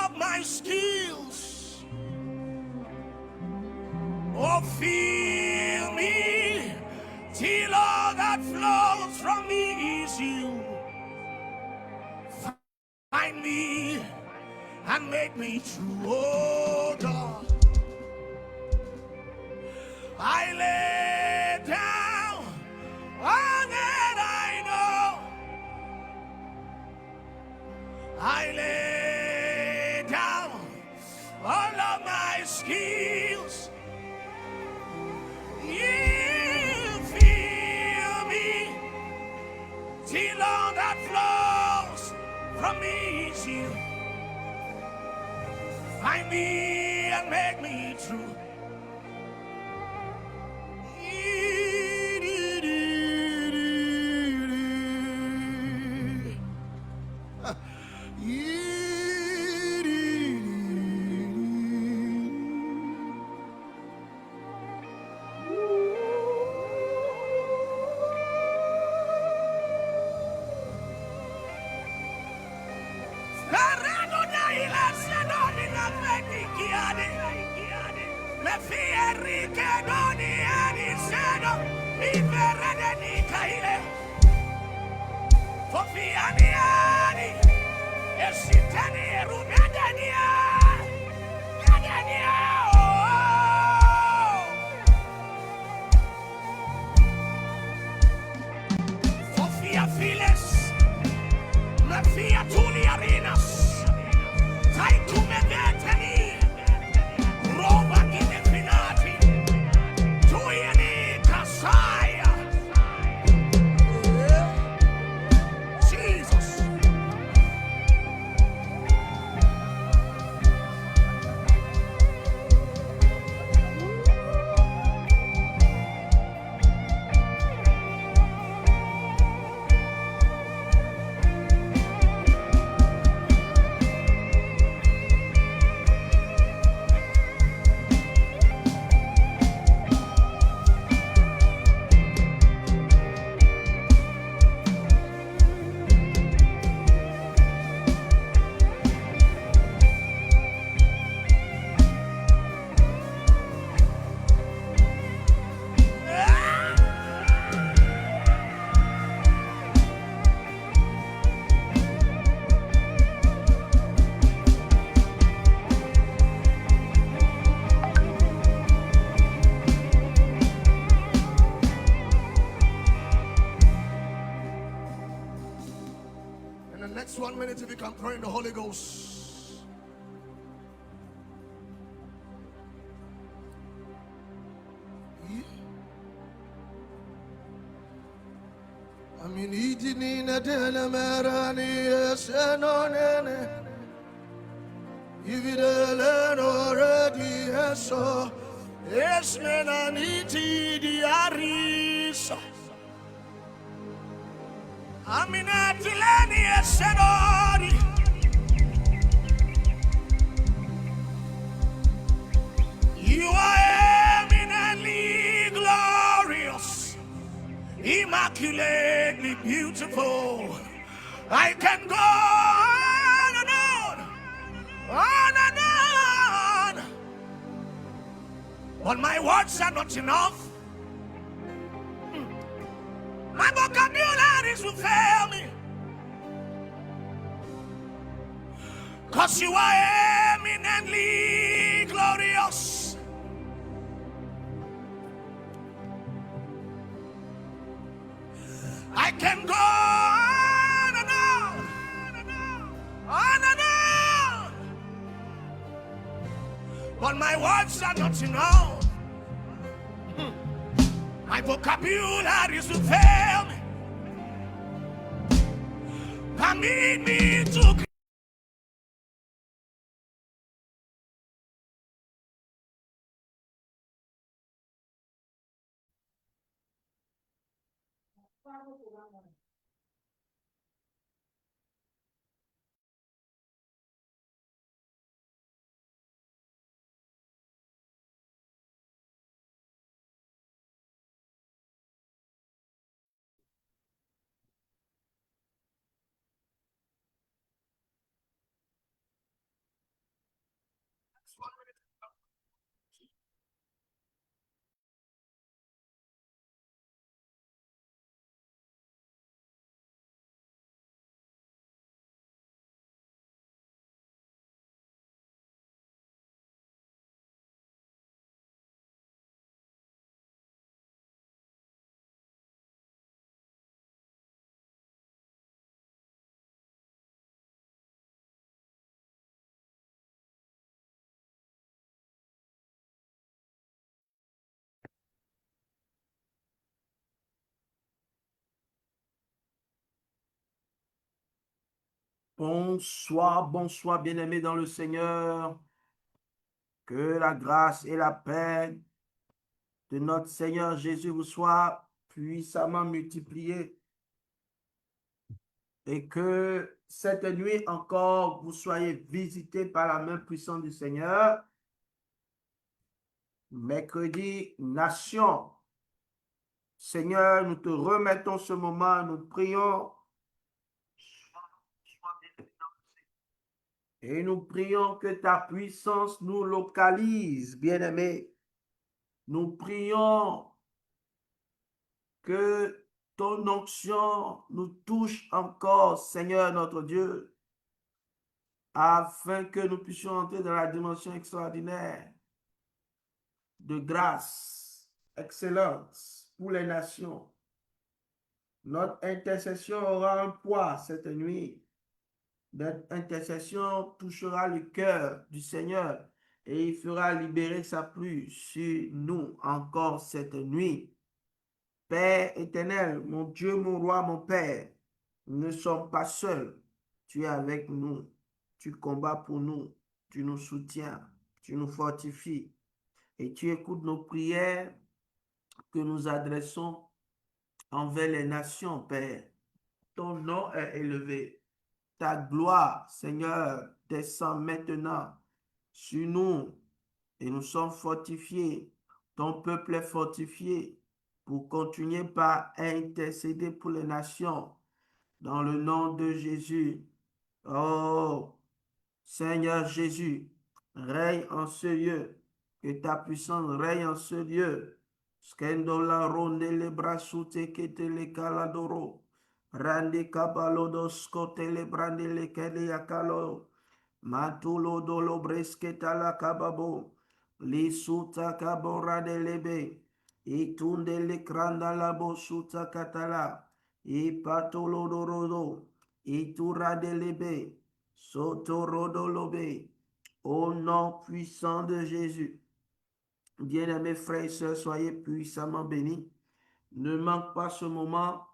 of my skills. Oh, fill me till all that flows from me is you. Find me and make me true, oh God. I lay down all that I know. I lay down all of my skills. You feel me till all that flows from me is you. Find me and make me true. Next 1 minute, if you can pray in the Holy Ghost. I mean, eating in a telemarani, senonene. If it already has so, yes, men, I need the Arisa. I'm in a Tilania Senori. You are eminently glorious, immaculately beautiful. I can go on and on. But my words are not enough. My vocabularies will fail me. Cause you are eminently glorious. I can go on and on. But my words are not enough. My vocabularies will fail me. Permit me to Bonsoir, bonsoir, bien-aimés dans le Seigneur. Que la grâce et la paix de notre Seigneur Jésus vous soient puissamment multipliées et que cette nuit encore vous soyez visités par la main puissante du Seigneur. Mercredi, nation. Seigneur, nous te remettons ce moment, nous prions et nous prions que ta puissance nous localise, bien-aimés. Nous prions que ton onction nous touche encore, Seigneur notre Dieu, afin que nous puissions entrer dans la dimension extraordinaire de grâce, excellence pour les nations. Notre intercession aura un poids cette nuit. Notre intercession touchera le cœur du Seigneur et il fera libérer sa pluie sur nous encore cette nuit. Père éternel, mon Dieu, mon roi, mon Père, nous ne sommes pas seuls. Tu es avec nous. Tu combats pour nous. Tu nous soutiens. Tu nous fortifies. Et tu écoutes nos prières que nous adressons envers les nations, Père. Ton nom est élevé. Ta gloire, Seigneur, descend maintenant sur nous et nous sommes fortifiés. Ton peuple est fortifié pour continuer par intercéder pour les nations dans le nom de Jésus. Oh, Seigneur Jésus, règne en ce lieu, que ta puissance règne en ce lieu. Skendola ronde le brasute que te le caladoro. Rande cabalodos cote le brande le kele yakalo. Matulo dolo bresketa la kababo. Li suta kabora de lebe. Itunde le kranda la bosuta katala. Ipatolo dorodo. Itura de lebe. Soto rodolobe. Au nom puissant de Jésus. Bien-aimés frères et sœurs, soyez puissamment bénis. Ne manque pas ce moment.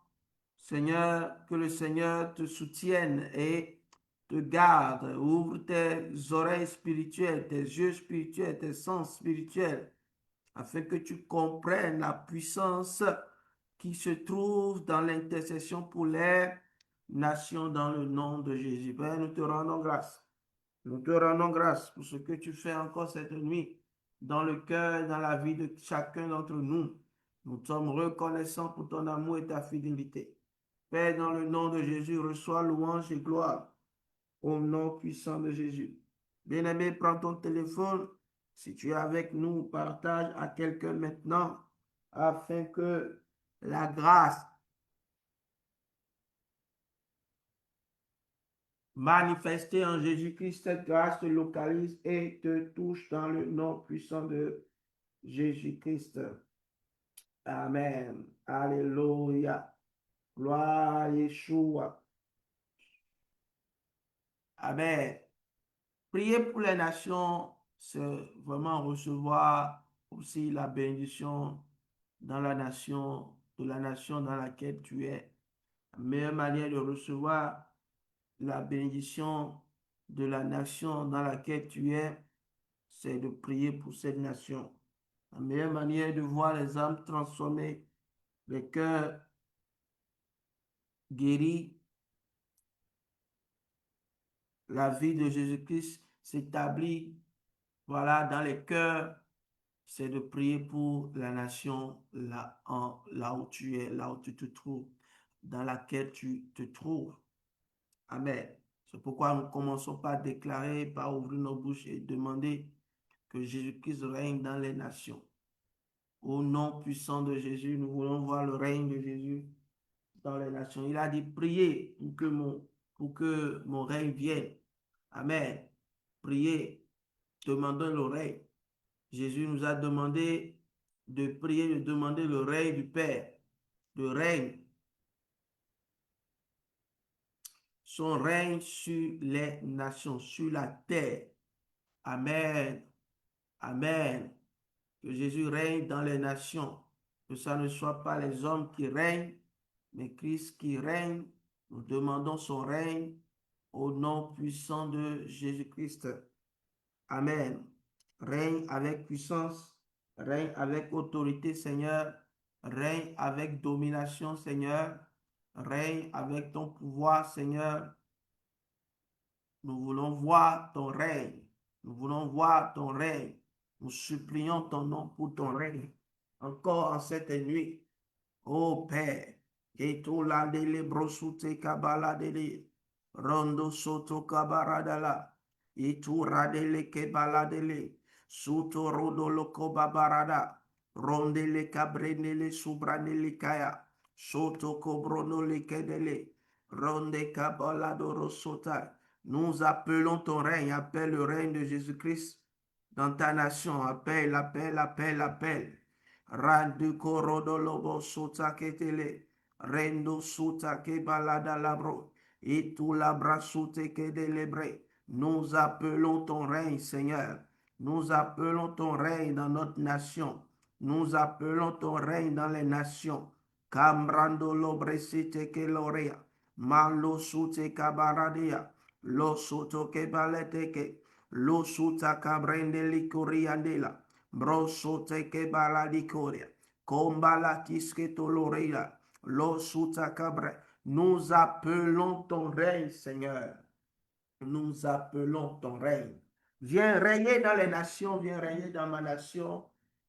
Seigneur, que le Seigneur te soutienne et te garde. Ouvre tes oreilles spirituelles, tes yeux spirituels, tes sens spirituels, afin que tu comprennes la puissance qui se trouve dans l'intercession pour les nations dans le nom de Jésus. Père, nous te rendons grâce. Nous te rendons grâce pour ce que tu fais encore cette nuit dans le cœur, dans la vie de chacun d'entre nous. Nous sommes reconnaissants pour ton amour et ta fidélité. Père, dans le nom de Jésus, reçois louange et gloire au nom puissant de Jésus. Bien-aimé, prends ton téléphone. Si tu es avec nous, partage à quelqu'un maintenant afin que la grâce manifestée en Jésus-Christ, cette grâce te localise et te touche dans le nom puissant de Jésus-Christ. Amen. Alléluia. Gloire à Yeshua. Amen. Prier pour les nations, c'est vraiment recevoir aussi la bénédiction dans la nation, de la nation dans laquelle tu es. La meilleure manière de recevoir la bénédiction de la nation dans laquelle tu es, c'est de prier pour cette nation. La meilleure manière de voir les âmes transformées, les cœurs guéris, la vie de Jésus-Christ s'établit, voilà, dans les cœurs, c'est de prier pour la nation là où tu es, là où tu te trouves, dans laquelle tu te trouves. Amen. C'est pourquoi nous commençons par déclarer, par ouvrir nos bouches et demander que Jésus-Christ règne dans les nations. Au nom puissant de Jésus, nous voulons voir le règne de Jésus dans les nations. Il a dit, priez pour que mon règne vienne. Amen. Priez, demandons le règne. Jésus nous a demandé de prier, de demander le règne du Père, le règne, son règne sur les nations, sur la terre. Amen. Amen. Que Jésus règne dans les nations. Que ça ne soit pas les hommes qui règnent, mais Christ qui règne. Nous demandons son règne au nom puissant de Jésus-Christ. Amen. Règne avec puissance, règne avec autorité, Seigneur, règne avec domination, Seigneur, règne avec ton pouvoir, Seigneur. Nous voulons voir ton règne. Nous voulons voir ton règne. Nous supplions ton nom pour ton règne. Encore en cette nuit, ô Père, et tout la dele brosute kabala dele, rondo soto kabaradala, et tout radele kebala dele, soto rodolo kobabarada, rondele kabrenele subranele kaya, soto kobrono le kedele, ronde kabala dorosota. Nous appelons ton règne, appelle le règne de Jésus-Christ dans ta nation, appelle, appelle, appelle, appelle. Randu korodolobo suta ketele, rendo suta ke balada labro, et tout labra sute ke délébré. Nous appelons ton règne, Seigneur. Nous appelons ton règne dans notre nation. Nous appelons ton règne dans les nations. Cambrando lobresite ke lorea, malo sute kabaradia. Lo soto ke baleteke, lo suta cabrende licoriandela, brosote ke baladicoria, combalatis que toloreila, lo suta cabre. Nous appelons ton règne, Seigneur. Nous appelons ton règne. Viens régner dans les nations, viens régner dans ma nation.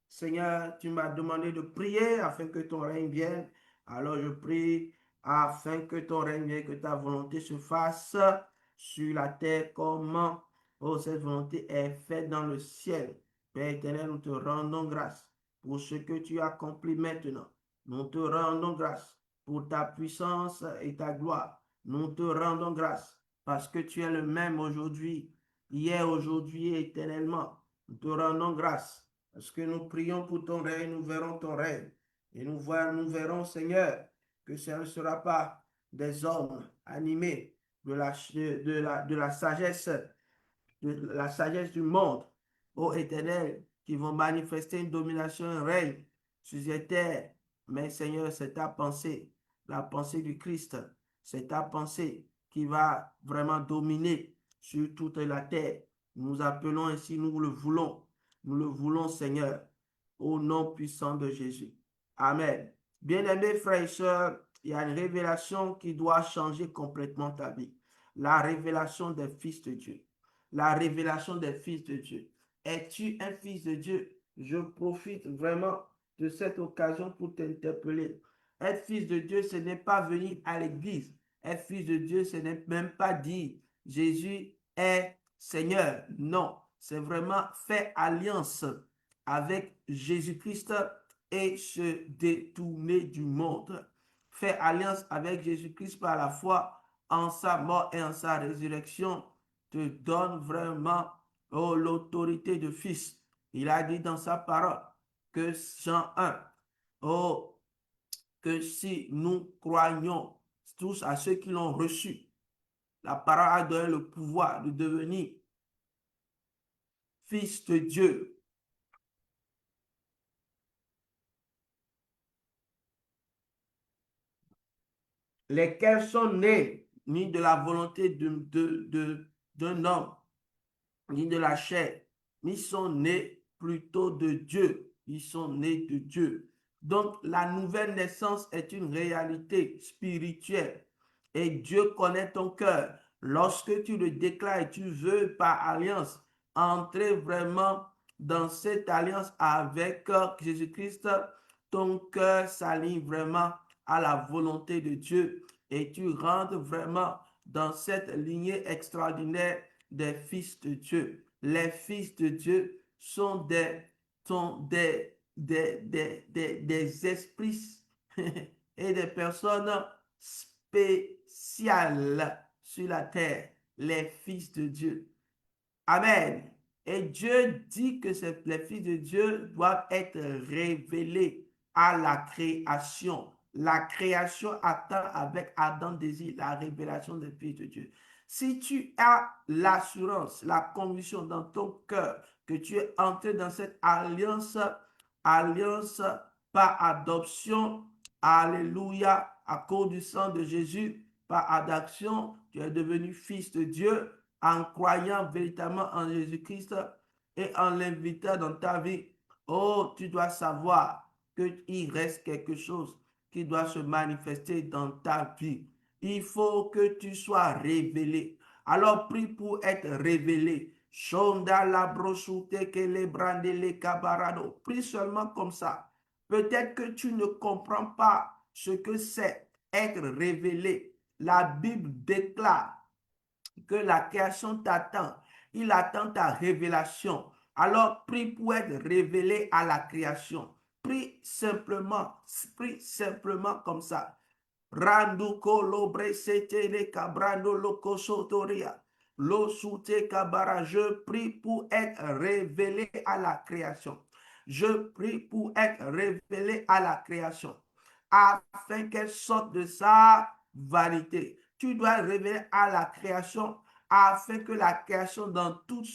Seigneur, tu m'as demandé de prier afin que ton règne vienne. Alors je prie afin que ton règne vienne, que ta volonté se fasse sur la terre comme cette volonté est faite dans le ciel. Père éternel, nous te rendons grâce pour ce que tu as accompli maintenant. Nous te rendons grâce pour ta puissance et ta gloire. Nous te rendons grâce parce que tu es le même aujourd'hui, hier, aujourd'hui et éternellement. Nous te rendons grâce parce que nous prions pour ton règne, nous verrons ton règne. Et nous verrons, Seigneur, que ce ne sera pas des hommes animés de la sagesse, de la sagesse du monde, ô Éternel, qui vont manifester une domination, un règne sur cette terre. Mais Seigneur, c'est ta pensée, la pensée du Christ, c'est ta pensée qui va vraiment dominer sur toute la terre. Nous appelons ainsi, nous le voulons, Seigneur, au nom puissant de Jésus. Amen. Bien-aimés frères et sœurs, il y a une révélation qui doit changer complètement ta vie. La révélation des fils de Dieu. La révélation des fils de Dieu. Es-tu un fils de Dieu? Je profite vraiment de cette occasion pour t'interpeller. Être fils de Dieu, ce n'est pas venir à l'église. Être fils de Dieu, ce n'est même pas dire Jésus est Seigneur. Non, c'est vraiment faire alliance avec Jésus-Christ et se détourner du monde. Faire alliance avec Jésus-Christ par la foi en sa mort et en sa résurrection te donne vraiment l'autorité de fils. Il a dit dans sa parole que Jean 1, que si nous croyons tous à ceux qui l'ont reçu, la parole a donné le pouvoir de devenir fils de Dieu. Lesquels sont nés ni de la volonté d'un homme, ni de la chair, mais sont nés plutôt de Dieu. Ils sont nés de Dieu. Donc, la nouvelle naissance est une réalité spirituelle. Et Dieu connaît ton cœur. Lorsque tu le déclares et tu veux par alliance entrer vraiment dans cette alliance avec Jésus-Christ, ton cœur s'aligne vraiment à la volonté de Dieu et tu rentres vraiment dans cette lignée extraordinaire des fils de Dieu. Les fils de Dieu sont des esprits et des personnes spéciales sur la terre, les fils de Dieu. Amen. Et Dieu dit que les fils de Dieu doivent être révélés à la création. La création attend avec ardent désir la révélation des fils de Dieu. Si tu as l'assurance, la conviction dans ton cœur que tu es entré dans cette alliance par adoption, alléluia, à cause du sang de Jésus, par adoption, tu es devenu fils de Dieu en croyant véritablement en Jésus-Christ et en l'invitant dans ta vie. Oh, tu dois savoir qu'il reste quelque chose qui doit se manifester dans ta vie. Il faut que tu sois révélé. Alors prie pour être révélé. Shonda la brosoute que les brandele cabarado. Prie seulement comme ça. Peut-être que tu ne comprends pas ce que c'est être révélé. La Bible déclare que la création t'attend. Il attend ta révélation. Alors prie pour être révélé à la création. Prie simplement comme ça. Randu kolobre setele kabrando loko sotoria. Lo soute kabara. Je prie pour être révélé à la création. Je prie pour être révélé à la création afin qu'elle sorte de sa vanité. Tu dois révéler à la création afin que la création dans toute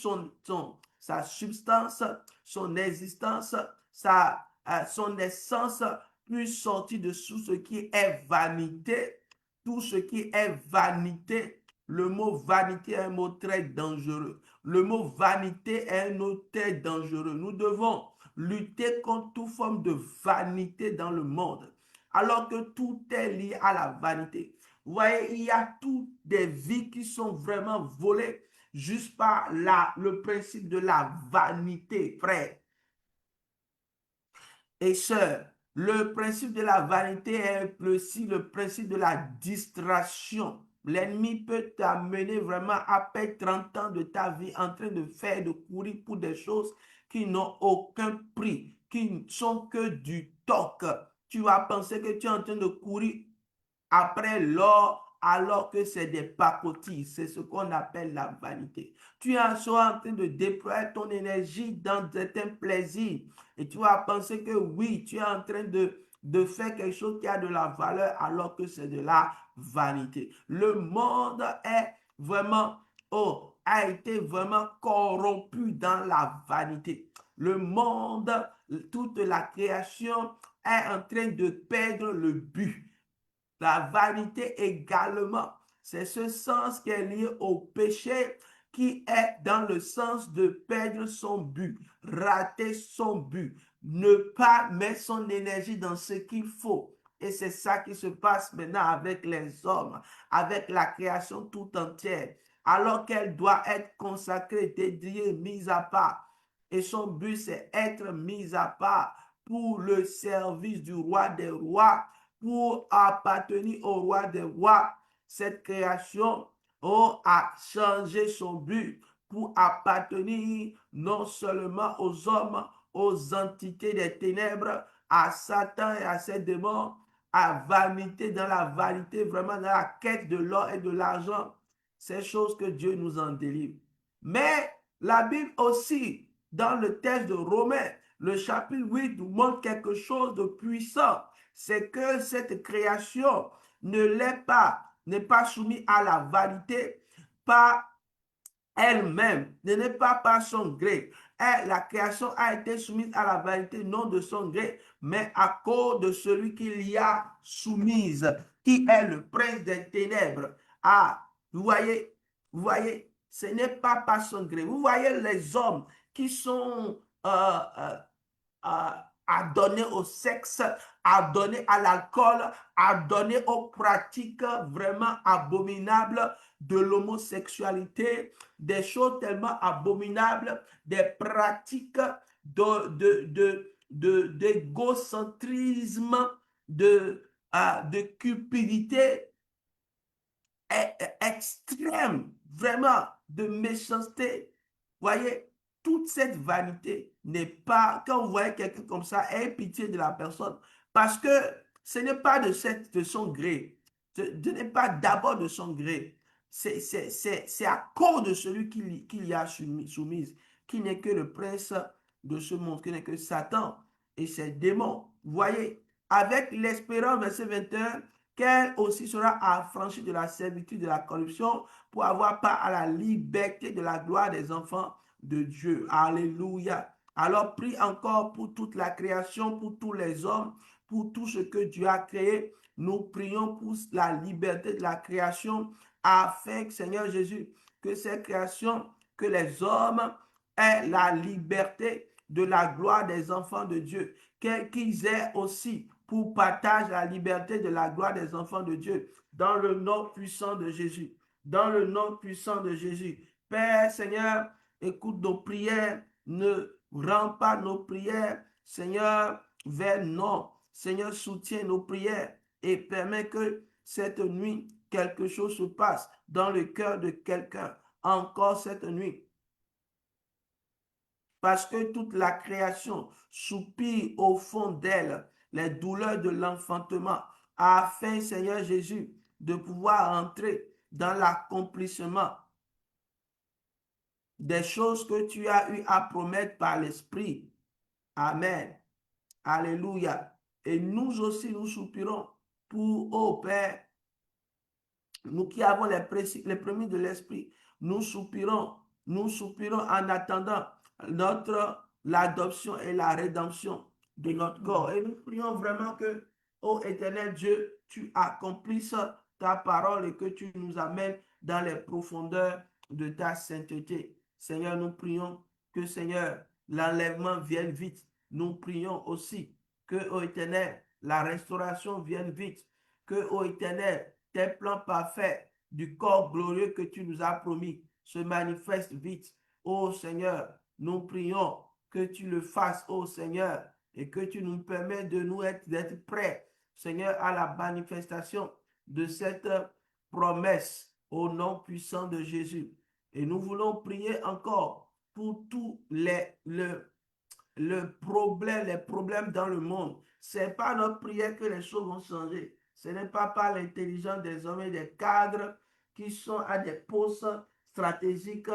sa substance, son existence, son essence puisse sortir de tout ce qui est vanité. Tout ce qui est vanité. Le mot vanité est un mot très dangereux. Le mot vanité est un mot très dangereux. Nous devons lutter contre toute forme de vanité dans le monde, alors que tout est lié à la vanité. Vous voyez, il y a toutes des vies qui sont vraiment volées juste par le principe de la vanité, frère et sœurs. Le principe de la vanité est aussi le principe de la distraction. L'ennemi peut t'amener vraiment à perdre 30 ans de ta vie en train de courir pour des choses qui n'ont aucun prix, qui ne sont que du toc. Tu vas penser que tu es en train de courir après l'or alors que c'est des pacotilles. C'est ce qu'on appelle la vanité. Tu es en train de déployer ton énergie dans certains plaisirs et tu vas penser que oui, tu es en train de faire quelque chose qui a de la valeur alors que c'est de la vanité. Le monde est vraiment, a été vraiment corrompu dans la vanité. Le monde, toute la création est en train de perdre le but. La vanité également, c'est ce sens qui est lié au péché qui est dans le sens de perdre son but, rater son but, ne pas mettre son énergie dans ce qu'il faut. Et c'est ça qui se passe maintenant avec les hommes, avec la création tout entière, alors qu'elle doit être consacrée, dédiée, mise à part. Et son but, c'est être mise à part pour le service du roi des rois, pour appartenir au roi des rois. Cette création a changé son but pour appartenir non seulement aux hommes, aux entités des ténèbres, à Satan et à ses démons, à vanité, dans la vanité, vraiment dans la quête de l'or et de l'argent. Ces choses que Dieu nous en délivre. Mais la Bible aussi, dans le texte de Romains, le chapitre 8 nous montre quelque chose de puissant. C'est que cette création n'est pas soumise à la vanité par elle-même, ne n'est pas par son gré. Et la création a été soumise à la vanité non de son gré, mais à cause de celui qui l'y a soumise, qui est le prince des ténèbres. Ah, vous voyez, ce n'est pas par son gré. Vous voyez les hommes qui sont adonnés au sexe, adonnés à l'alcool, adonnés aux pratiques vraiment abominables de l'homosexualité, des choses tellement abominables, des pratiques d'égocentrisme, de cupidité extrême, vraiment de méchanceté. Voyez, toute cette vanité n'est pas, quand vous voyez quelqu'un comme ça, ayez pitié de la personne, parce que ce n'est pas de son gré, ce n'est pas d'abord de son gré, c'est à cause de celui qui y a soumise, qui n'est que le prince de ce monde, qui n'est que Satan et ses démons. Vous voyez, avec l'espérance, verset 21, qu'elle aussi sera affranchie de la servitude de la corruption pour avoir part à la liberté de la gloire des enfants de Dieu. Alléluia. Alors prie encore pour toute la création, pour tous les hommes, pour tout ce que Dieu a créé, Nous prions pour la liberté de la création afin que, Seigneur Jésus, que ces créations, que les hommes aient la liberté de la gloire des enfants de Dieu, qu'ils aient aussi pour partage la liberté de la gloire des enfants de Dieu, dans le nom puissant de Jésus, dans le nom puissant de Jésus. Père, Seigneur, écoute nos prières, ne rends pas nos prières, Seigneur, vers non. Seigneur, soutiens nos prières et permets que cette nuit, quelque chose se passe dans le cœur de quelqu'un. Encore cette nuit, parce que toute la création soupire au fond d'elle les douleurs de l'enfantement, afin, Seigneur Jésus, de pouvoir entrer dans l'accomplissement des choses que tu as eu à promettre par l'Esprit. Amen. Alléluia. Et nous aussi, nous soupirons pour, ô Père, nous qui avons les premiers de l'Esprit, nous soupirons en attendant l'adoption et la rédemption de notre corps. Et nous prions vraiment que, ô éternel Dieu, tu accomplisses ta parole et que tu nous amènes dans les profondeurs de ta sainteté. Seigneur, nous prions que, Seigneur, l'enlèvement vienne vite. Nous prions aussi que, ô éternel, la restauration vienne vite. Que, ô éternel, tes plans parfaits du corps glorieux que tu nous as promis se manifestent vite. Ô Seigneur, nous prions que tu le fasses, ô Seigneur, et que tu nous permets d'être prêts, Seigneur, à la manifestation de cette promesse au nom puissant de Jésus. Et nous voulons prier encore pour tous les problèmes dans le monde. Ce n'est pas notre prière que les choses vont changer. Ce n'est pas par l'intelligence des hommes et des cadres qui sont à des postes stratégiques.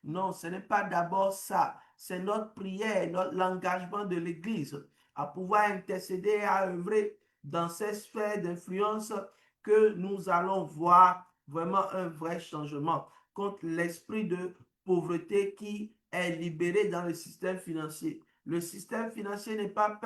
Non, ce n'est pas d'abord ça. C'est notre prière, l'engagement de l'Église à pouvoir intercéder, à œuvrer dans ces sphères d'influence que nous allons voir vraiment un vrai changement contre l'esprit de pauvreté qui est libéré dans le système financier. Le système financier n'est pas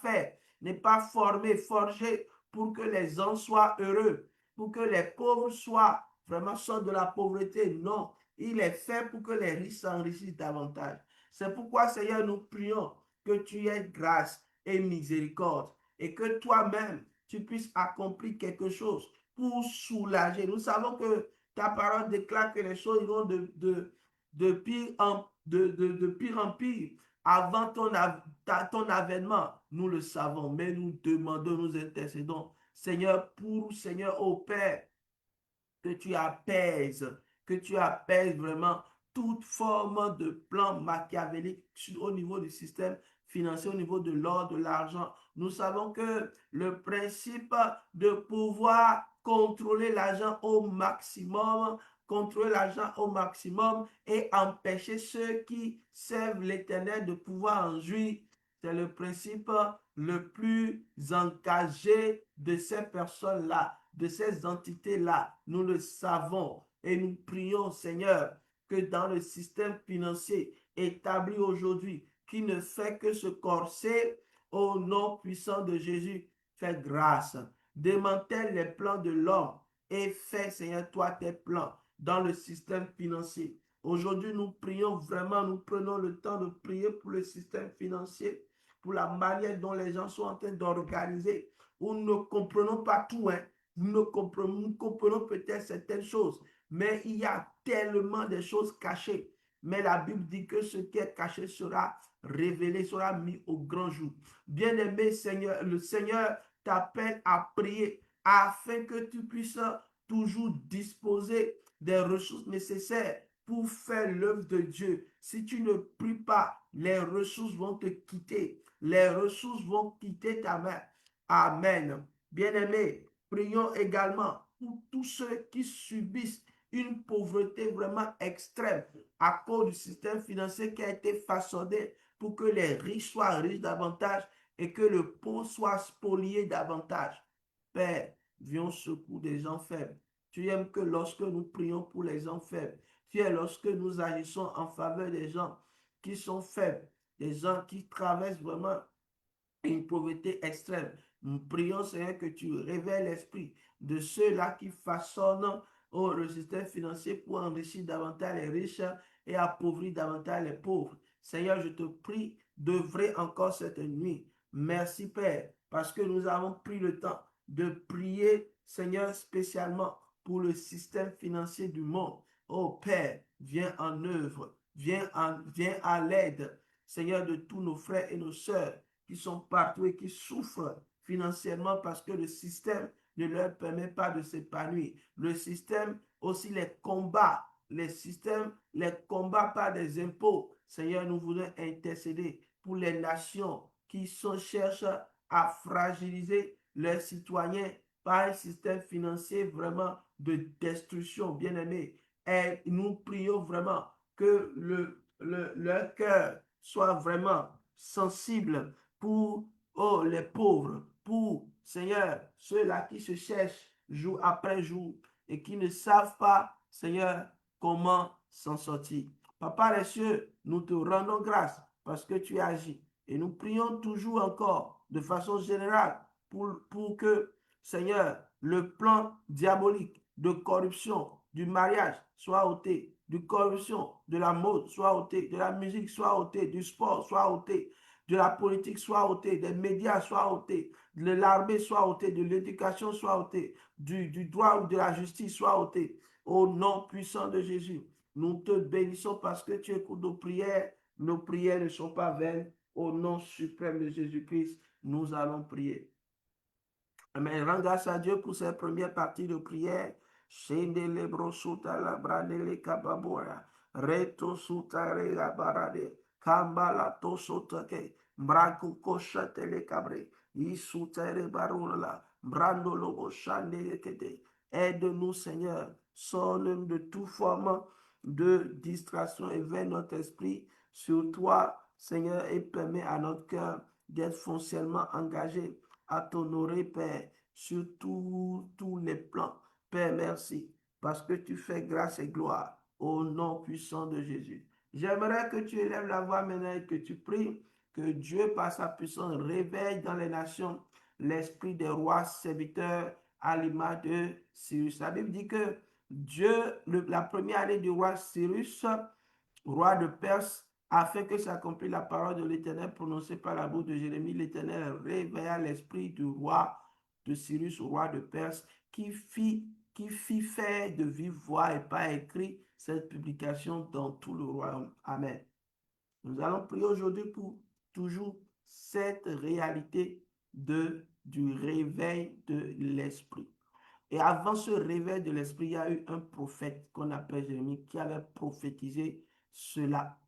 fait, n'est pas formé, forgé pour que les gens soient heureux, pour que les pauvres soient vraiment sortent de la pauvreté. Non, il est fait pour que les riches s'enrichissent davantage. C'est pourquoi, Seigneur, nous prions que tu aies grâce et miséricorde et que toi-même, tu puisses accomplir quelque chose pour soulager. Nous savons que ta parole déclare que les choses vont de pire en pire avant ton avènement. Nous le savons, mais nous demandons, nous intercédons, Seigneur, Seigneur, au Père, que tu apaises vraiment toute forme de plan machiavélique au niveau du système financier, au niveau de l'or, de l'argent. Nous savons que le principe de pouvoir contrôler l'argent au maximum, et empêcher ceux qui servent l'Éternel de pouvoir en jouir, c'est le principe le plus engagé de ces personnes-là, de ces entités-là. Nous le savons et nous prions, Seigneur, que dans le système financier établi aujourd'hui, qui ne fait que se corser au nom puissant de Jésus, fais grâce. Démantèle les plans de l'homme et fais, Seigneur, toi, tes plans dans le système financier. Aujourd'hui, nous prions vraiment, nous prenons le temps de prier pour le système financier, pour la manière dont les gens sont en train d'organiser. Nous ne comprenons pas tout, hein. Nous comprenons peut-être certaines choses, mais il y a tellement de choses cachées. Mais la Bible dit que ce qui est caché sera révélé, sera mis au grand jour. Bien-aimé Seigneur, le Seigneur t'appelle à prier afin que tu puisses toujours disposer des ressources nécessaires pour faire l'œuvre de Dieu. Si tu ne pries pas, les ressources vont te quitter. Les ressources vont quitter ta main. Amen. Bien-aimé, prions également pour tous ceux qui subissent une pauvreté vraiment extrême à cause du système financier qui a été façonné pour que les riches soient riches davantage et que le pauvre soit spolié davantage. Père, viens au secours des gens faibles. Tu aimes que lorsque nous prions pour les gens faibles, tu aimes lorsque nous agissons en faveur des gens qui sont faibles, des gens qui traversent vraiment une pauvreté extrême, Nous prions, Seigneur, que tu révèles l'esprit de ceux-là qui façonnent le système financier pour enrichir davantage les riches et appauvrir davantage les pauvres. Seigneur, je te prie d'œuvrer encore cette nuit. Merci, Père, parce que nous avons pris le temps de prier, Seigneur, spécialement pour le système financier du monde. Oh Père, viens en œuvre, viens à l'aide, Seigneur, de tous nos frères et nos sœurs qui sont partout et qui souffrent financièrement parce que le système ne leur permet pas de s'épanouir. Le système aussi les combat. Les systèmes les combat par des impôts. Seigneur, nous voulons intercéder pour les nations qui cherchent à fragiliser leurs citoyens par un système financier vraiment de destruction, bien-aimé. Et nous prions vraiment que leur cœur soit vraiment sensible pour les pauvres, pour, Seigneur, ceux-là qui se cherchent jour après jour et qui ne savent pas, Seigneur, comment s'en sortir. Papa les cieux, nous te rendons grâce parce que tu agis. Et nous prions toujours encore de façon générale pour que, Seigneur, le plan diabolique de corruption du mariage soit ôté, de corruption de la mode soit ôté, de la musique soit ôté, du sport soit ôté, de la politique soit ôté, des médias soit ôté, de l'armée soit ôté, de l'éducation soit ôté, du droit ou de la justice soit ôté. Au nom puissant de Jésus, nous te bénissons parce que tu écoutes nos prières. Nos prières ne sont pas vaines. Au nom suprême de Jésus-Christ, nous allons prier. Amen. Rends grâce à Dieu pour cette première partie de prière. Shendele brosuta la bradele kababora. Reto sutare la barade. Kambala to sotake. Mbraku koshate le cabre. Isutare barula. Brando lobo chandele kete. Aide-nous, Seigneur. Sors-nous de toute forme de distraction et vers notre esprit sur toi, Seigneur, et permets à notre cœur d'être foncièrement engagé à t'honorer, Père, sur tous les plans. Père, merci, parce que tu fais grâce et gloire au nom puissant de Jésus. J'aimerais que tu élèves la voix maintenant et que tu pries que Dieu, par sa puissance, réveille dans les nations l'esprit des rois serviteurs à l'image de Cyrus. La Bible dit que Dieu, la première année du roi Cyrus, roi de Perse, afin que s'accomplisse la parole de l'Éternel prononcée par la bouche de Jérémie, l'Éternel réveilla l'esprit du roi de Cyrus, roi de Perse, qui fit faire de vive voix et par écrit cette publication dans tout le royaume. Amen. Nous allons prier aujourd'hui pour toujours cette réalité du réveil de l'esprit. Et avant ce réveil de l'esprit, il y a eu un prophète qu'on appelle Jérémie qui avait prophétisé cela.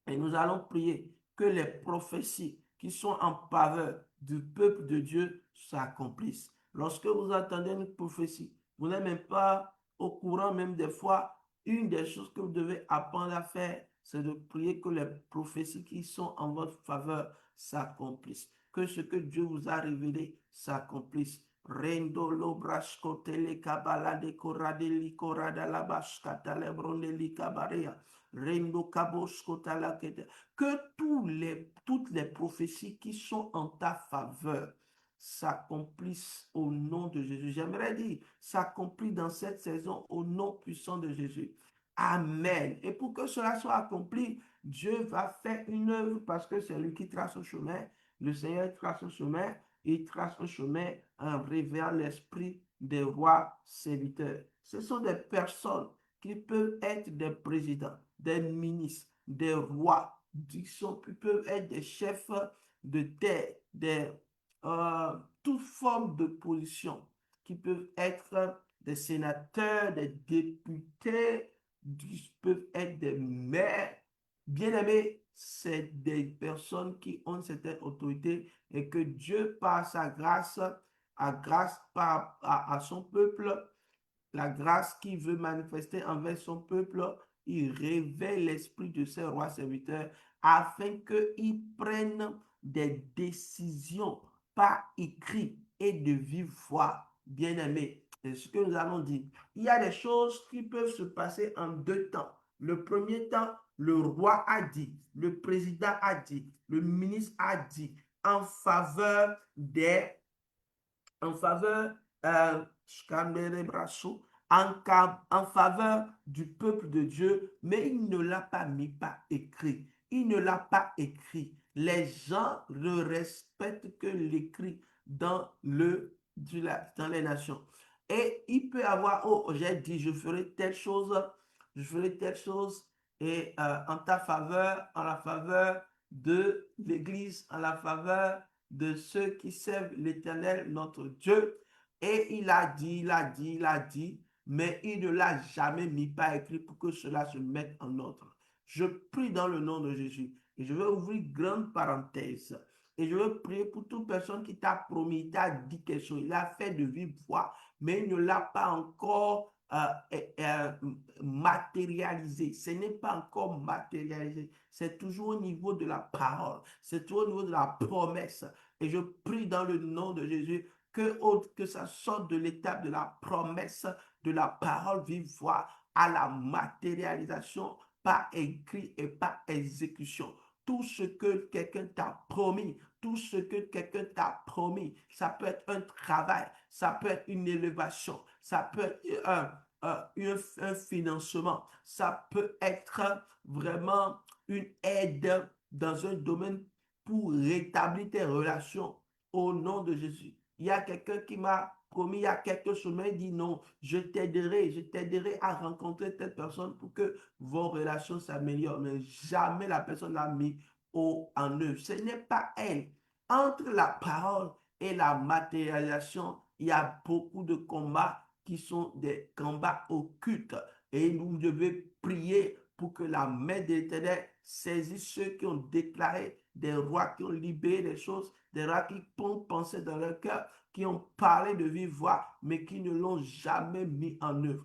Et nous allons prier que les prophéties qui sont en faveur du peuple de Dieu s'accomplissent. Lorsque vous entendez une prophétie, vous n'êtes même pas au courant même des fois. Une des choses que vous devez apprendre à faire, c'est de prier que les prophéties qui sont en votre faveur s'accomplissent. Que ce que Dieu vous a révélé s'accomplisse. Rendo lobrasco tele kabala de korade li korada la baskata lebronde li kabaria. Rendo kabosco talakete. Que toutes les prophéties qui sont en ta faveur s'accomplissent au nom de Jésus. J'aimerais dire, s'accomplissent dans cette saison au nom puissant de Jésus. Amen. Et pour que cela soit accompli, Dieu va faire une œuvre parce que c'est lui qui trace un chemin. Le Seigneur trace un chemin. Il trace un chemin en révélant l'esprit des rois serviteurs. Ce sont des personnes qui peuvent être des présidents, des ministres, des rois, qui peuvent être des chefs de terre, toute forme de position, qui peuvent être des sénateurs, des députés, qui peuvent être des maires. Bien-aimés, c'est des personnes qui ont cette autorité et que Dieu, par sa grâce, à son peuple, la grâce qu'il veut manifester envers son peuple, il révèle l'esprit de ses rois serviteurs afin qu'ils prennent des décisions par écrit et de vive voix. Bien-aimés, c'est ce que nous allons dire. Il y a des choses qui peuvent se passer en deux temps. Le premier temps, le roi a dit, le président a dit, le ministre a dit en faveur des en faveur, en faveur du peuple de Dieu, mais il ne l'a pas mis par écrit. Il ne l'a pas écrit. Les gens ne respectent que l'écrit dans les nations. Et il peut avoir, oh, j'ai dit, je ferai telle chose, et en ta faveur, en la faveur de l'Église, en la faveur de ceux qui servent l'Éternel, notre Dieu. Et il a dit, mais il ne l'a jamais mis par écrit pour que cela se mette en ordre. Je prie dans le nom de Jésus. Et je vais ouvrir grande parenthèse. Et je veux prier pour toute personne qui t'a promis, il t'a dit quelque chose, il a fait de vive voix, mais il ne l'a pas encore matérialisé. Ce n'est pas encore matérialisé. C'est toujours au niveau de la parole. C'est toujours au niveau de la promesse. Et je prie dans le nom de Jésus que ça sorte de l'étape de la promesse, de la parole vive voix à la matérialisation par écrit et par exécution. Tout ce que quelqu'un t'a promis, tout ce que quelqu'un t'a promis, ça peut être un travail, ça peut être une élévation, ça peut être un financement, ça peut être vraiment une aide dans un domaine pour rétablir tes relations au nom de Jésus. Il y a quelqu'un qui m'a promis il y a quelques semaines, il dit non, je t'aiderai à rencontrer telle personne pour que vos relations s'améliorent. Mais jamais la personne l'a mis en œuvre. Ce n'est pas elle. Entre la parole et la matérialisation, il y a beaucoup de combats qui sont des combats occultes. Et nous devons prier pour que la main de l'Éternel saisisse ceux qui ont déclaré des rois qui ont libéré des choses, des rois qui ont pensé dans leur cœur, qui ont parlé de vive voix, mais qui ne l'ont jamais mis en œuvre.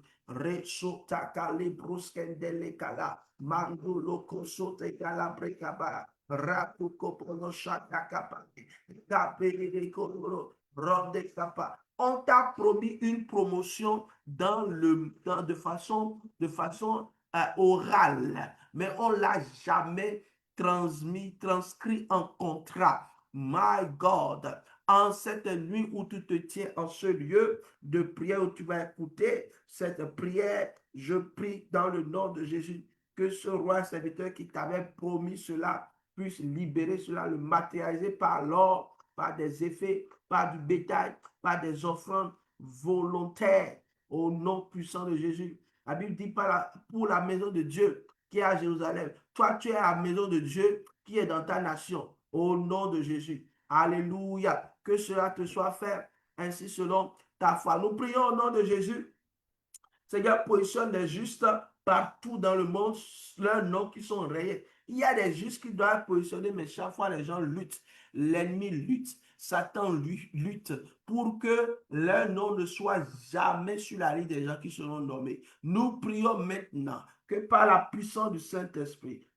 On t'a promis une promotion de façon orale, mais on ne l'a jamais transcrit en contrat. My God, en cette nuit où tu te tiens en ce lieu de prière où tu vas écouter cette prière, je prie dans le nom de Jésus que ce roi serviteur qui t'avait promis cela puisse libérer cela, le matérialiser par l'or, par des effets, par du bétail, par des offrandes volontaires au nom puissant de Jésus. La Bible dit pour la maison de Dieu qui est à Jérusalem. Toi, tu es à la maison de Dieu qui est dans ta nation. Au nom de Jésus. Alléluia. Que cela te soit fait ainsi selon ta foi. Nous prions au nom de Jésus. Seigneur, positionne les justes partout dans le monde, leurs noms qui sont rayés. Il y a des justes qui doivent être positionnés, mais chaque fois les gens luttent. L'ennemi lutte. Satan lutte pour que leur nom ne soit jamais sur la liste des gens qui seront nommés. Nous prions maintenant que par la puissance du Saint-Esprit,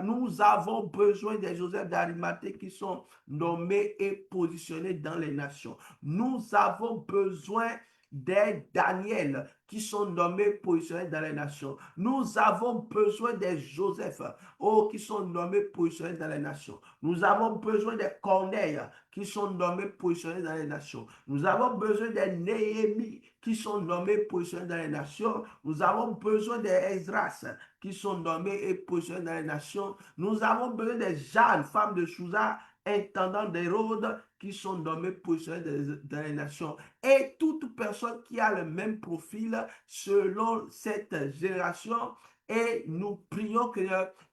nous avons besoin des Joseph d'Arimathée qui sont nommés et positionnés dans les nations. Nous avons besoin des Daniel qui sont nommés positionnés dans les nations. Nous avons besoin des Joseph qui sont nommés positionnés dans les nations. Nous avons besoin des Corneille qui sont nommés positionnés dans les nations. Nous avons besoin des Néhémie qui sont nommés positionnés dans les nations. Nous avons besoin des Esdras qui sont nommés et positionnés dans les nations. Nous avons besoin des Jeanne, femme de Sousa, intendant d'Hérode, qui sont nommés positionnés dans les nations. Et toute personne qui a le même profil selon cette génération. Et nous prions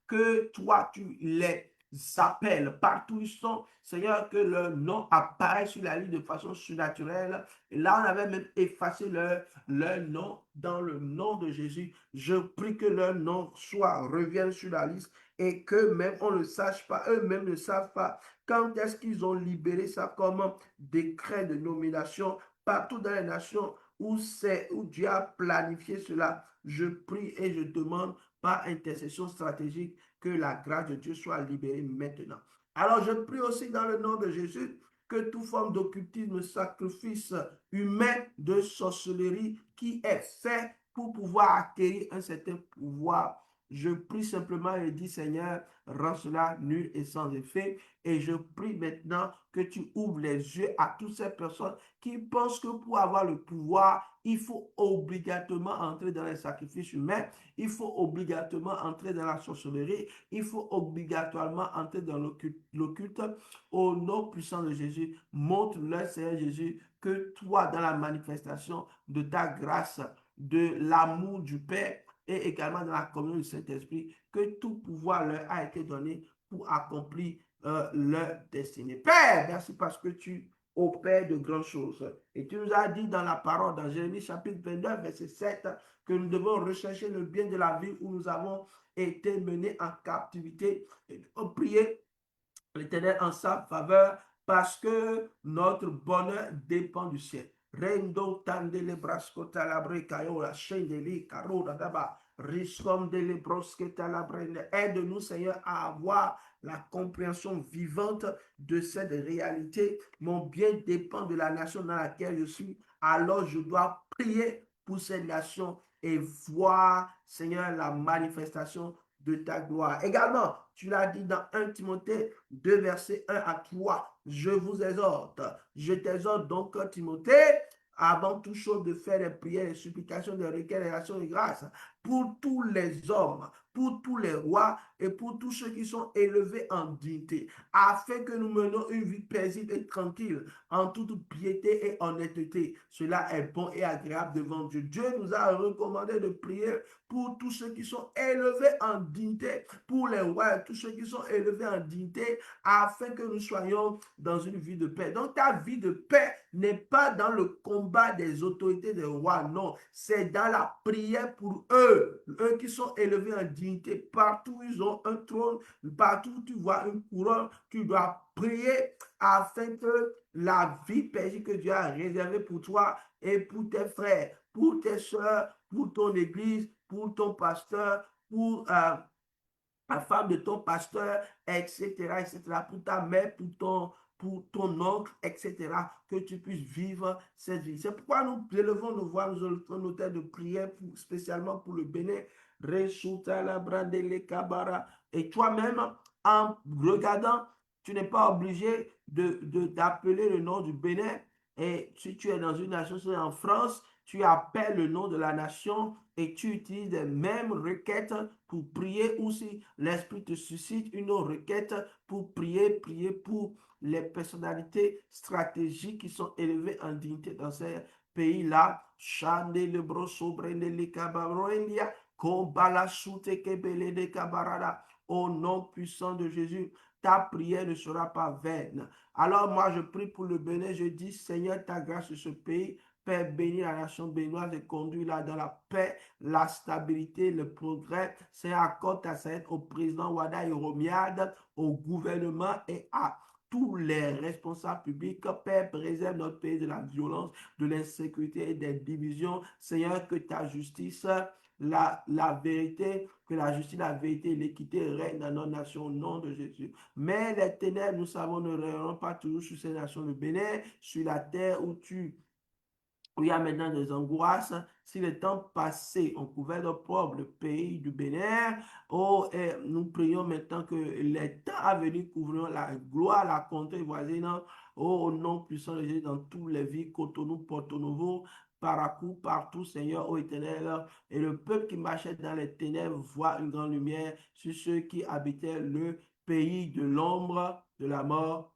que toi, tu les appelles partout où ils sont. Seigneur, que leur nom apparaît sur la liste de façon surnaturelle. Et là, on avait même effacé leur nom dans le nom de Jésus. Je prie que leur nom revienne sur la liste et que même on ne sache pas, eux-mêmes ne savent pas quand est-ce qu'ils ont libéré ça comme décret de nomination partout dans les nations où Dieu a planifié cela. Je prie et je demande par intercession stratégique que la grâce de Dieu soit libérée maintenant. Alors je prie aussi dans le nom de Jésus que toute forme d'occultisme, sacrifice humain, de sorcellerie qui est fait pour pouvoir acquérir un certain pouvoir Je prie simplement et dis, Seigneur, rends cela nul et sans effet. Et je prie maintenant que tu ouvres les yeux à toutes ces personnes qui pensent que pour avoir le pouvoir, il faut obligatoirement entrer dans les sacrifices humains, il faut obligatoirement entrer dans la sorcellerie, il faut obligatoirement entrer dans l'occulte. Au nom puissant de Jésus, montre-leur, Seigneur Jésus, que toi, dans la manifestation de ta grâce, de l'amour du Père et également dans la communion du Saint-Esprit, que tout pouvoir leur a été donné pour accomplir leur destinée. Père, merci parce que tu opères de grandes choses. Et tu nous as dit dans la parole, dans Jérémie chapitre 29, verset 7, que nous devons rechercher le bien de la vie où nous avons été menés en captivité. Et prier l'Éternel en sa faveur parce que notre bonheur dépend du ciel. Rendo tande brasco talabre kayo la chendeli karo daba riskom de lebroske talabrende. Aide-nous, Seigneur, à avoir la compréhension vivante de cette réalité. Mon bien dépend de la nation dans laquelle je suis. Alors je dois prier pour cette nation et voir, Seigneur, la manifestation de ta gloire. Également, tu l'as dit dans 1 Timothée 2, verset 1 à 3. Je vous exhorte, je t'exhorte donc, Timothée, avant toute chose de faire des prières, des supplications, des requêtes, des actions de grâce pour tous les hommes, pour tous les rois et pour tous ceux qui sont élevés en dignité, afin que nous menons une vie paisible et tranquille, en toute piété et honnêteté. Cela est bon et agréable devant Dieu. Dieu nous a recommandé de prier pour tous ceux qui sont élevés en dignité, pour les rois et tous ceux qui sont élevés en dignité, afin que nous soyons dans une vie de paix. Donc ta vie de paix n'est pas dans le combat des autorités des rois, non, c'est dans la prière pour eux, eux qui sont élevés en dignité. Partout où ils ont un trône, partout où tu vois une couronne, tu dois prier afin que la vie paisible que Dieu a réservée pour toi et pour tes frères, pour tes soeurs, pour ton église, pour ton pasteur, pour la femme de ton pasteur, etc., etc., pour ta mère, pour ton oncle, etc., que tu puisses vivre cette vie. C'est pourquoi nous élevons nos voix, nous élevons nos têtes de prière, spécialement pour le Bénin. Et toi-même, en regardant, tu n'es pas obligé d'appeler le nom du Bénin. Et si tu es dans une nation, c'est en France, tu appelles le nom de la nation et tu utilises les mêmes requêtes pour prier, ou si l'Esprit te suscite une autre requête pour prier pour les personnalités stratégiques qui sont élevées en dignité dans ces pays-là. Au nom puissant de Jésus, ta prière ne sera pas vaine. Alors moi, je prie pour le Bénin, je dis, Seigneur, ta grâce sur ce pays, Père, bénis la nation béninoise et conduis-la dans la paix, la stabilité, le progrès. Seigneur, accorde ta sainte au président Wada Hiromiade, au gouvernement et à tous les responsables publics. Père, préserve notre pays de la violence, de l'insécurité et des divisions. Seigneur, que ta justice, la vérité, que la justice, la vérité et l'équité règnent dans nos nations au nom de Jésus. Mais les ténèbres, nous savons, ne règneront pas toujours sur ces nations de Bénin, sur la terre où il y a maintenant des angoisses. Si le temps passé, on couvert de pauvres le pays du Bénin, oh, nous prions maintenant que les temps à venir couvriront la gloire, la contrée voisine, oh, au nom puissant de Jésus dans toutes les villes, Cotonou, Porto Novo, Paracou, partout, Seigneur, ô Éternel. Et le peuple qui marchait dans les ténèbres voit une grande lumière sur ceux qui habitaient le pays de l'ombre, de la mort.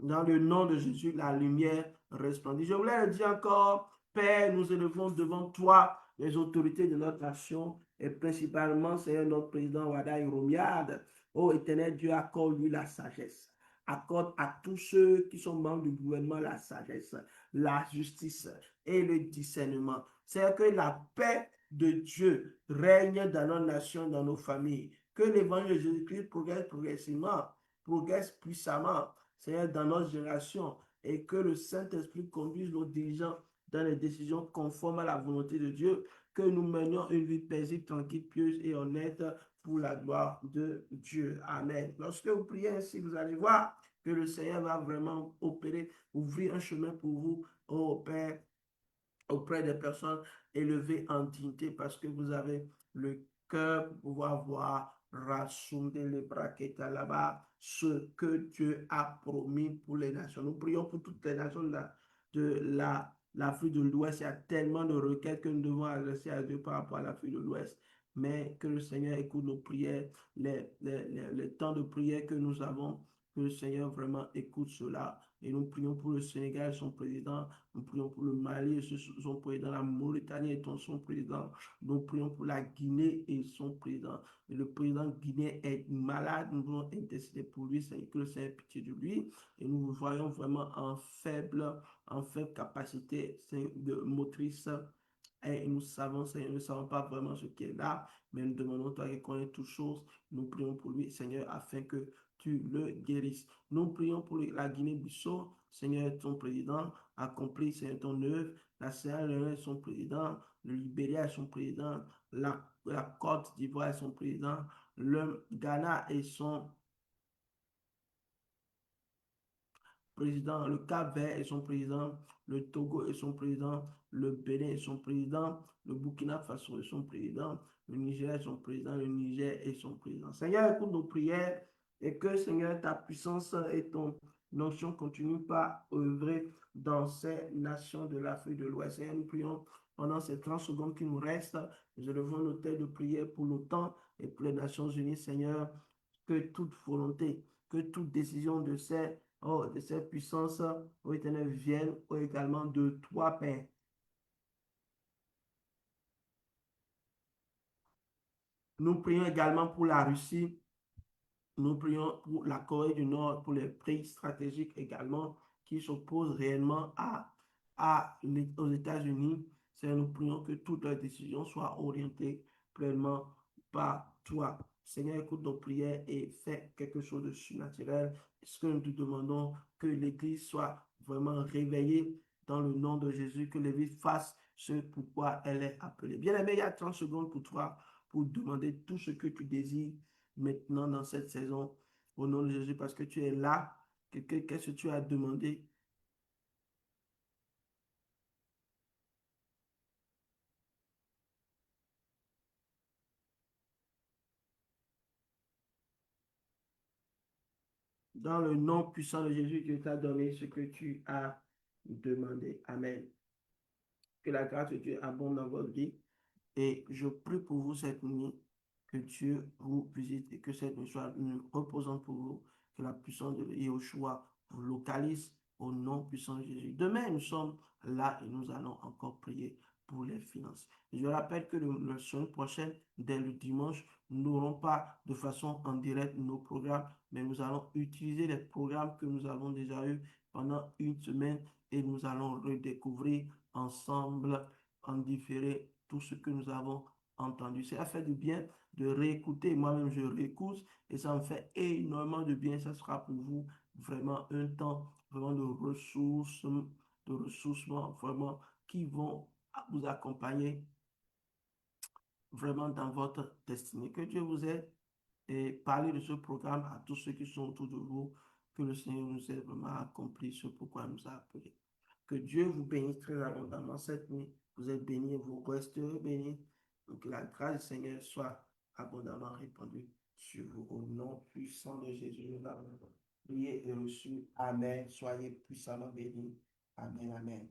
Dans le nom de Jésus, la lumière resplendit. Je voulais le dire encore, Père, nous élevons devant toi les autorités de notre nation et principalement, Seigneur, notre président Wada Hiromiade. Ô Éternel Dieu, accorde-lui la sagesse. Accorde à tous ceux qui sont membres du gouvernement la sagesse, la justice et le discernement. C'est que la paix de Dieu règne dans nos nations, dans nos familles. Que l'évangile de Jésus-Christ progresse progressivement, progresse puissamment, Seigneur, dans notre génération, et que le Saint-Esprit conduise nos dirigeants dans les décisions conformes à la volonté de Dieu, que nous menions une vie paisible, tranquille, pieuse et honnête pour la gloire de Dieu. Amen. Lorsque vous priez ainsi, vous allez voir que le Seigneur va vraiment opérer, ouvrir un chemin pour vous, oh Père, auprès des personnes élevées en dignité parce que vous avez le cœur pour pouvoir voir rassembler les braquettes là-bas, ce que Dieu a promis pour les nations. Nous prions pour toutes les nations de l'Afrique de l'Ouest. Il y a tellement de requêtes que nous devons adresser à Dieu par rapport à l'Afrique de l'Ouest. Mais que le Seigneur écoute nos prières, les temps de prière que nous avons, que le Seigneur vraiment écoute cela. Et nous prions pour le Sénégal, son président. Nous prions pour le Mali et son président, la Mauritanie et son président. Nous prions pour la Guinée et son président. Et le président guinéen est malade. Nous voulons intercéder pour lui, que le Seigneur ait pitié de lui. Et nous voyons vraiment en faible capacité de motrice. Et nous savons, Seigneur, nous ne savons pas vraiment ce qui est là, mais nous demandons, toi qui connais toutes choses, nous prions pour lui, Seigneur, afin que tu le guérisses. Nous prions pour la Guinée-Bissau, Seigneur, ton président, accomplit, Seigneur, ton œuvre. La Sierra Leone est son président, le Libéria est son président, la Côte d'Ivoire est son président, le Ghana est son président, le Cap-Vert est son président, le Togo est son président, le Bénin est son président, le Burkina Faso est son président, le Niger est son président, le Niger est son président. Seigneur, écoute nos prières et que, Seigneur, ta puissance et ton onction continuent par œuvrer dans ces nations de l'Afrique de l'Ouest. Seigneur, nous prions pendant ces 30 secondes qui nous restent. Nous élevons nos têtes de prière pour l'OTAN et pour les Nations Unies, Seigneur, que toute volonté, que toute décision de ces puissances, ô Éternel, viennent également de toi, Père. Nous prions également pour la Russie. Nous prions pour la Corée du Nord, pour les pays stratégiques également qui s'opposent réellement aux États-Unis. Seigneur, nous prions que toutes leurs décisions soient orientées pleinement par toi. Seigneur, écoute nos prières et fais quelque chose de surnaturel. Ce que nous te demandons, que l'Église soit vraiment réveillée dans le nom de Jésus, que l'Église fasse ce pourquoi elle est appelée. Bien-aimé, il y a 30 secondes pour toi pour demander tout ce que tu désires maintenant dans cette saison au nom de Jésus parce que tu es là. Qu'est-ce que tu as demandé? Dans le nom puissant de Jésus, Dieu t'a donné ce que tu as demandé. Amen. Que la grâce de Dieu abonde dans votre vie. Et je prie pour vous cette nuit, que Dieu vous visite et que cette nuit soit reposante pour vous, que la puissance de Yahushua vous localise au nom puissant de Jésus. Demain, nous sommes là et nous allons encore prier pour les finances. Je rappelle que la semaine prochaine, dès le dimanche, nous n'aurons pas de façon en direct nos programmes, mais nous allons utiliser les programmes que nous avons déjà eus pendant une semaine et nous allons redécouvrir ensemble en différé tout ce que nous avons entendu. Ça fait du bien de réécouter. Moi-même, je réécoute et ça me fait énormément de bien. Ça sera pour vous vraiment un temps vraiment de ressourcement vraiment qui vont vous accompagner vraiment dans votre destinée. Que Dieu vous aide et parlez de ce programme à tous ceux qui sont autour de vous. Que le Seigneur nous aide vraiment à accomplir ce pourquoi il nous a appelés. Que Dieu vous bénisse très abondamment cette nuit. Vous êtes bénis et vous resterez bénis. Donc, que la grâce du Seigneur soit abondamment répandue sur vous. Au nom puissant de Jésus, nous avons prié et reçu. Amen. Soyez puissamment bénis. Amen. Amen.